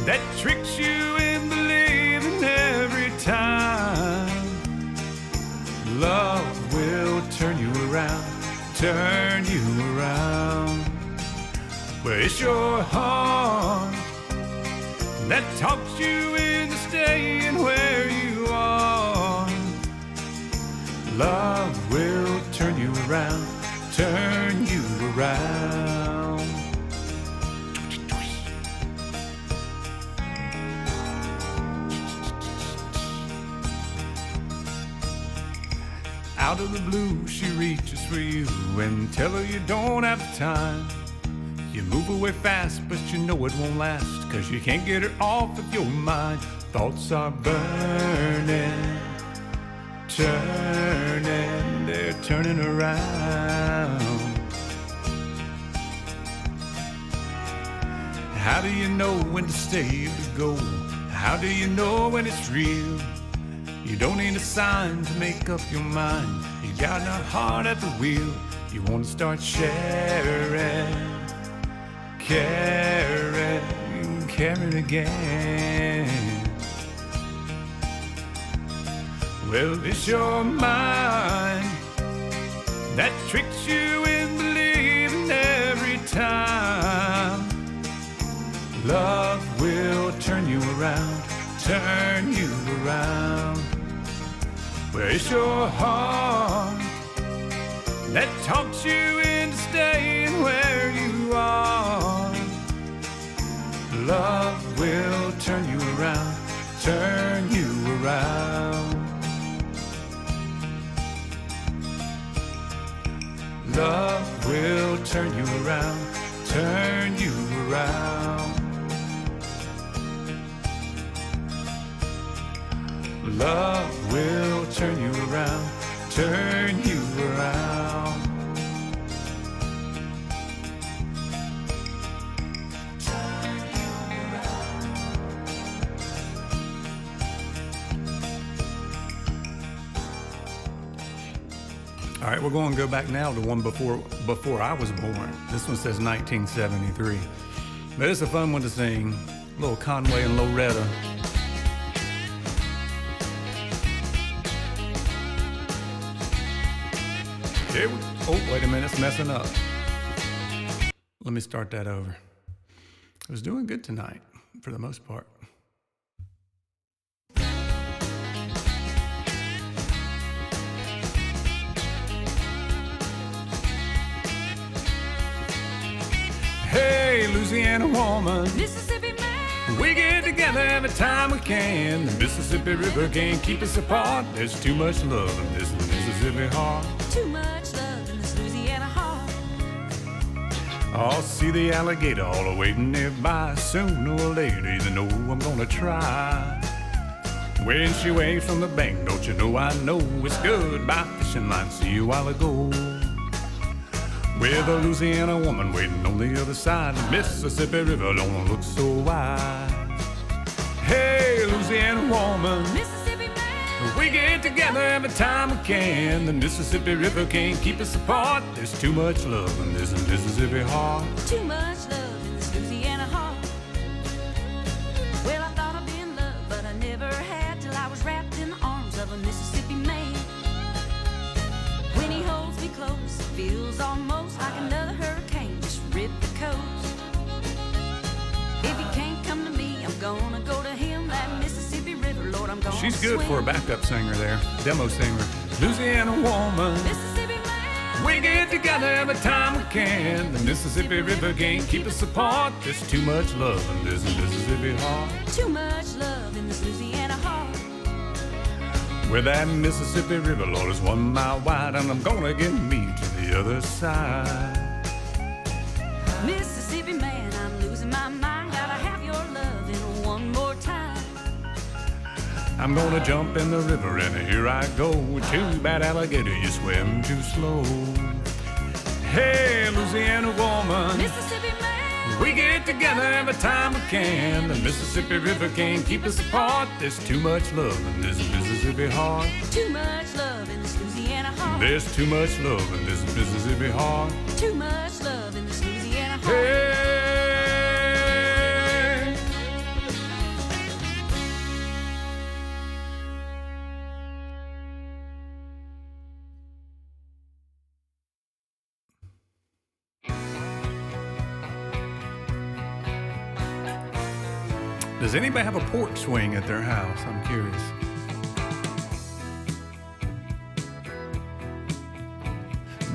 S1: that tricks you in believing every time. Love will turn you around, turn you around. Well, it's your heart that talks you into staying where you are. Love will turn you around, turn you around. Out of the blue, she reaches for you and tell her you don't have time. You move away fast, but you know it won't last, 'cause you can't get her off of your mind. Thoughts are burning, turning, they're turning around. How do you know when to stay or to go? How do you know when it's real? You don't need a sign to make up your mind. You got a heart at the wheel. You want to start sharing, caring again. Well, it's your mind that tricks you in believing every time. Love will turn you around, turn you around. Well, it's your heart that talks you into staying where you are. Love will turn you around, turn you around. Love will turn you around, turn you around. Love will turn you around, turn you around. All All right, we're going to go back now to one before I was born. This one says 1973. But it's a fun one to sing. Little Conway and Loretta. Oh, wait a minute, it's messing up. Let me start that over. I was doing good tonight, for the most part. Hey, Louisiana woman,
S2: Mississippi man,
S1: we get together every time we can. The Mississippi River can't keep us apart. There's too much love in this Mississippi heart.
S2: too much love in this Louisiana heart.
S1: I'll see the alligator all waiting nearby. Sooner or later, you know I'm gonna try. When she waves from the bank, don't you know I know it's goodbye fishing line. See you a while ago. With a Louisiana woman waiting on the other side. The Mississippi River don't look so wide. Hey, Louisiana woman,
S2: Mississippi man,
S1: we get together every time we can. The Mississippi River can't keep us apart. There's too much love in this Mississippi heart.
S2: too much love in this Louisiana heart. Well, I thought I'd be in love, but I never had till I was wrapped in the arms of a Mississippi man. When he holds me close, it feels almost like another hurricane just ripped the coast. If he can't come to me, I'm gonna go to him. That Mississippi River, Lord, I'm gonna
S1: She's good
S2: swim.
S1: for a backup singer there, demo singer. Louisiana woman,
S2: Mississippi man,
S1: we get together every time we can. The Mississippi River can't keep us apart. There's too much love in this Mississippi heart.
S2: too much love in this Louisiana heart.
S1: Where that Mississippi River, Lord, is 1 mile wide, and I'm gonna get me to the other side.
S2: Mississippi man, I'm losing my mind. Gotta have your loving one more time.
S1: I'm gonna jump in the river, and here I go. Too bad, alligator, you swim too slow. Hey, Louisiana woman,
S2: Mississippi man,
S1: we get together every time we can. The Mississippi River can't keep us apart. There's too much love in this Mississippi heart.
S2: too much love in this Louisiana heart.
S1: There's too much love in this Mississippi heart.
S2: Too much love in this Louisiana heart.
S1: Hey. Does anybody have a porch swing at their house? I'm curious.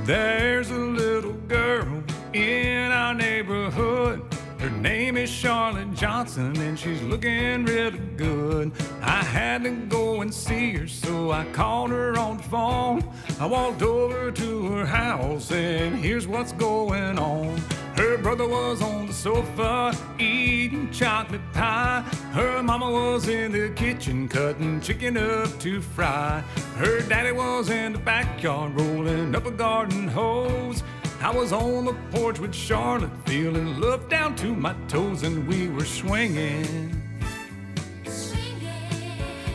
S1: There's a little girl in our neighborhood. Her name is Charlotte Johnson, and she's looking really good. I had to go and see her, so I called her on the phone. I walked over to her house, and here's what's going on. Her brother was on the sofa eating chocolate pie. Her mama was in the kitchen cutting chicken up to fry. Her daddy was in the backyard rolling up a garden hose. I was on the porch with Charlotte feeling love down to my toes, and we were swinging.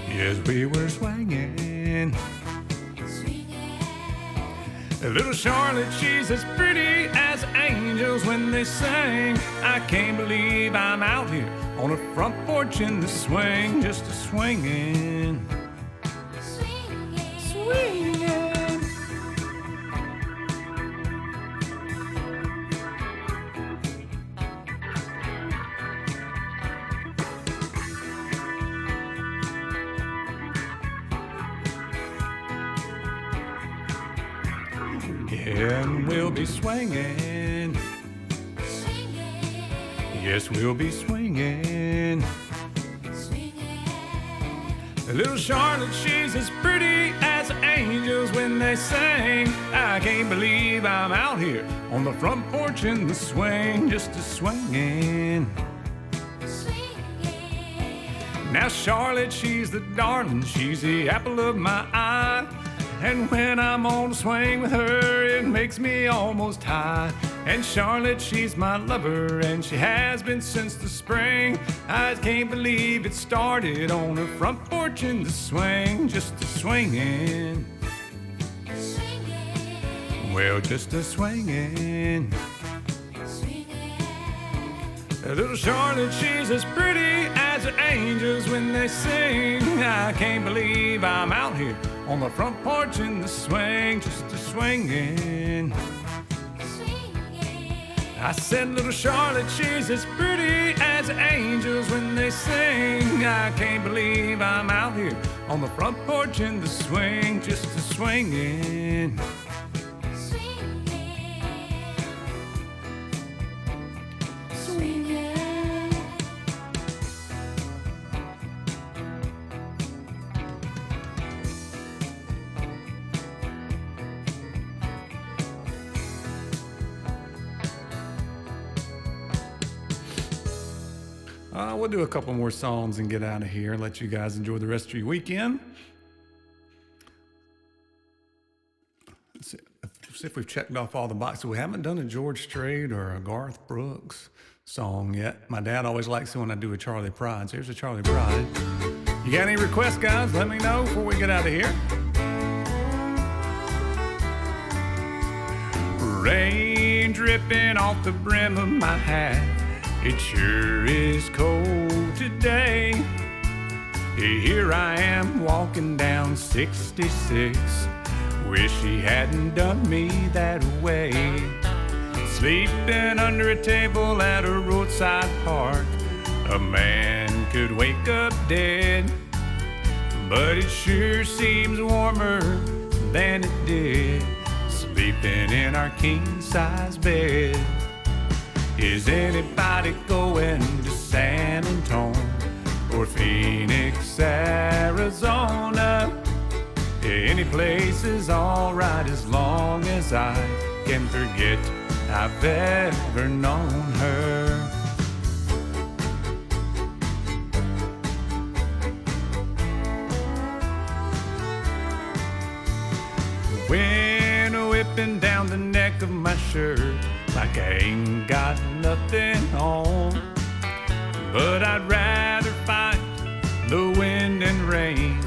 S1: Yes, we were swinging. Little Charlotte, she's as pretty as angels when they sing. I can't believe I'm out here on a front porch in the swing, just a swinging. Swinging. And we'll be swinging. Yes, we'll be swinging. Little Charlotte, she's as pretty as angels when they sing. I can't believe I'm out here on the front porch in the swing, just a swinging. Now Charlotte, she's the darling, she's the apple of my eye. And when I'm on the swing with her, it makes me almost high. And Charlotte, she's my lover, and she has been since the spring. I can't believe it started on her front porch in the swing, just a swinging. Well, just a swinging. Little Charlotte, she's as pretty as the angels when they sing. I can't believe I'm out here on the front porch in the swing, just a swinging. I said, little Charlotte, she's as pretty as the angels when they sing. I can't believe I'm out here on the front porch in the swing, just a swinging. We'll do a couple more songs and get out of here and let you guys enjoy the rest of your weekend. Let's see if we've checked off all the boxes. We haven't done a George Strait or a Garth Brooks song yet. My dad always likes it when I do a Charlie Pride. So here's a Charlie Pride. You got any requests, guys? Let me know before we get out of here. Rain dripping off the brim of my hat. It sure is cold today. Here I am walking down 66. Wish he hadn't done me that way. Sleeping under a table at a roadside park. A man could wake up dead, but it sure seems warmer than it did sleeping in our king-size bed. Is anybody going to San Antonio or Phoenix, Arizona? Any place is alright as long as I can forget I've ever known her. Wind whipping down the neck of my shirt like I ain't got nothing on. But I'd rather fight the wind and rain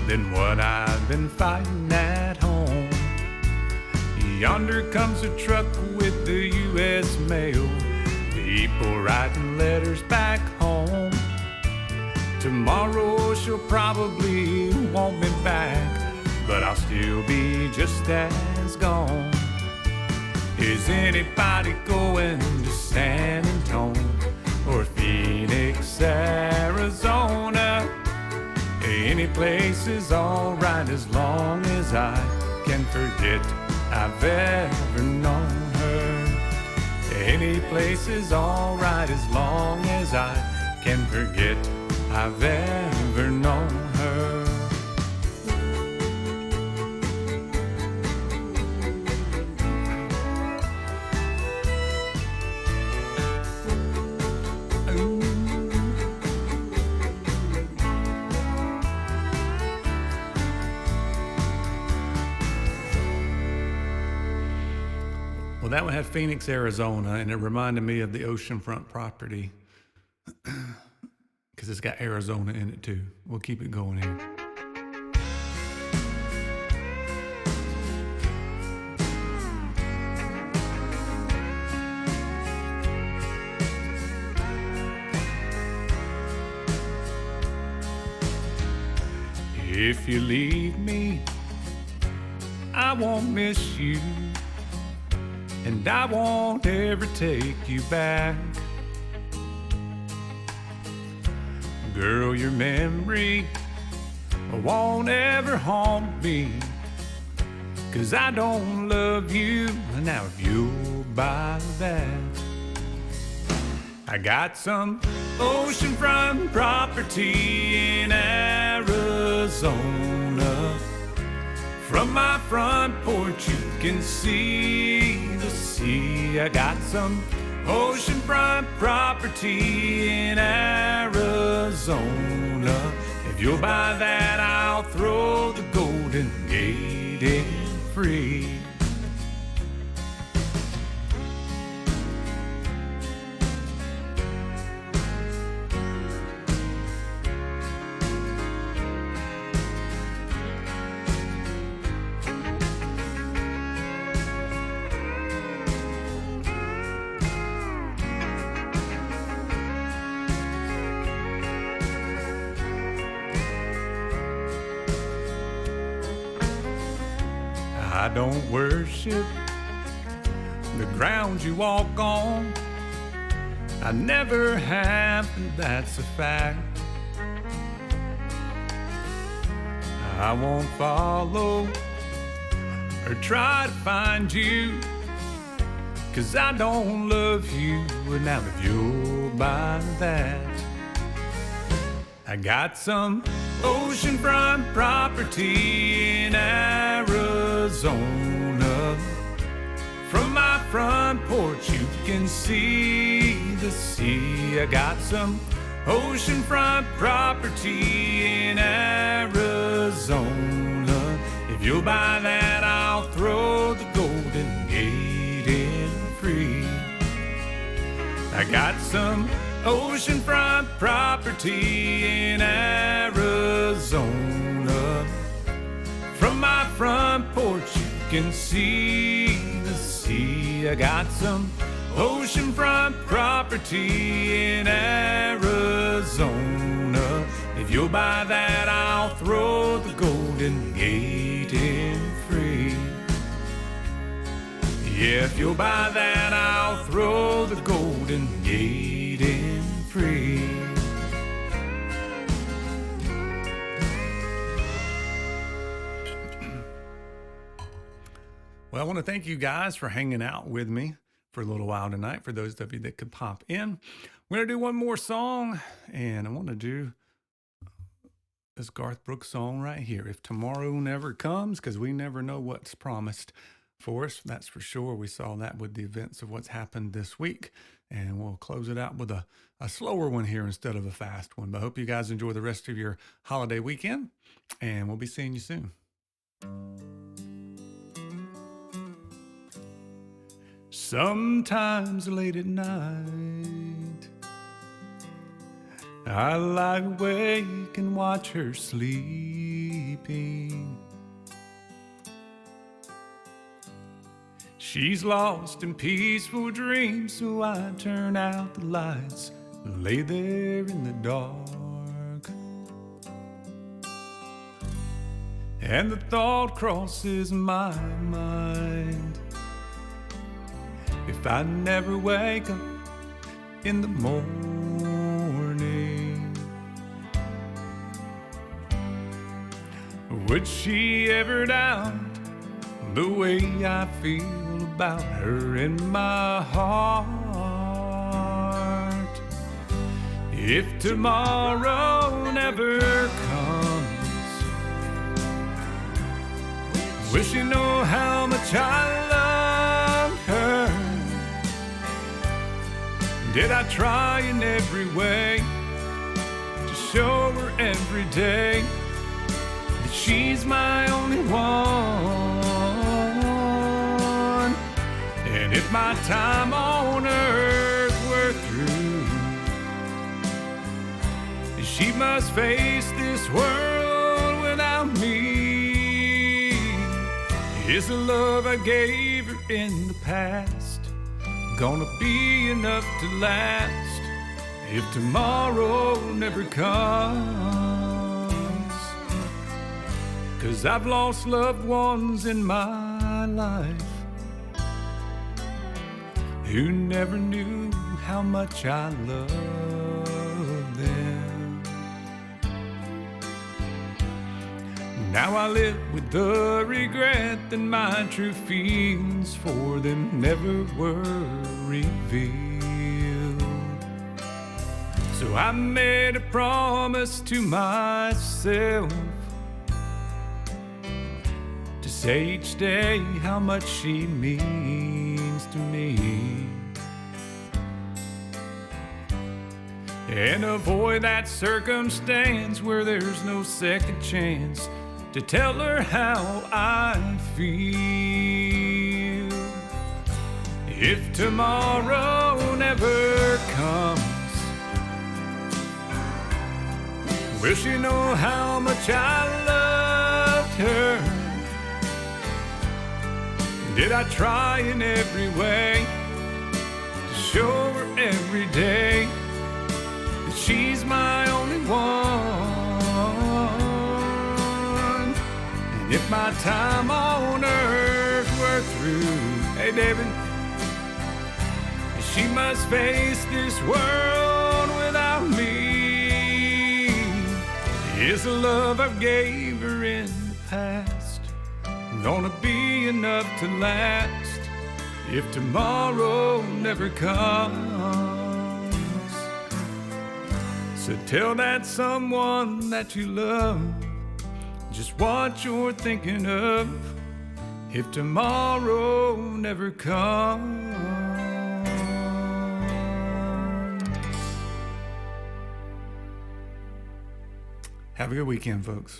S1: than what I've been fighting at home. Yonder comes a truck with the U.S. mail, people writing letters back home. Tomorrow she'll probably want me back, but I'll still be just as gone. Is anybody going to San Antonio or Phoenix, Arizona? Any place is alright as long as I can forget I've ever known her. Any place is alright as long as I can forget I've ever known her. Well, that one had Phoenix, Arizona, and it reminded me of the oceanfront property because it's got Arizona in it too. We'll keep it going here. If you leave me, I won't miss you, and I won't ever take you back. Girl, your memory won't ever haunt me, 'cause I don't love you. Now if you'll buy that, I got some oceanfront property in Arizona. From my front porch you can see the sea. I got some oceanfront property in Arizona. If you'll buy that, I'll throw the Golden Gate in free. don't worship the ground you walk on. I never have, and that's a fact. I won't follow or try to find you, 'cause I don't love you. Now if you'll buy that, I got some oceanfront property in Arizona. From my front porch you can see the sea. I got some oceanfront property in Arizona. If you'll buy that, I'll throw the Golden Gate in free. I got some oceanfront property in Arizona. From my front porch you can see the sea. I got some oceanfront property in Arizona. If you'll buy that, I'll throw the Golden Gate in free. Yeah, if you'll buy that, I'll throw the Golden Gate in free. Well, I want to thank you guys for hanging out with me for a little while tonight. For those of you that could pop in, we're going to do one more song, and I want to do this Garth Brooks song right here, If Tomorrow Never Comes, because we never know what's promised for us. That's for sure. We saw that with the events of what's happened this week, and we'll close it out with a slower one here instead of a fast one. But I hope you guys enjoy the rest of your holiday weekend, and we'll be seeing you soon. Sometimes late at night, I lie awake and watch her sleeping. She's lost in peaceful dreams, so I turn out the lights and lay there in the dark. And the thought crosses my mind, if I never wake up in the morning, would she ever doubt the way I feel about her in my heart? If tomorrow never comes, will she know how much I love her? Did I try in every way to show her every day that she's my only one? And if my time on earth were through, she must face this world without me. Is the love I gave her in the past gonna be enough to last if tomorrow never comes? 'Cause I've lost loved ones in my life who never knew how much I loved them. Now I live with the regret that my true feelings for them never were revealed. So I made a promise to myself to say each day how much she means to me, and avoid that circumstance where there's no second chance to tell her how I feel. If tomorrow never comes, will she know how much I loved her? Did I try in every way to show her every day that she's my only one? And if my time on earth David. She must face this world without me. Is the love I gave her in the past gonna be enough to last if tomorrow never comes? So tell that someone that you love just what you're thinking of if tomorrow never comes. Have a good weekend, folks.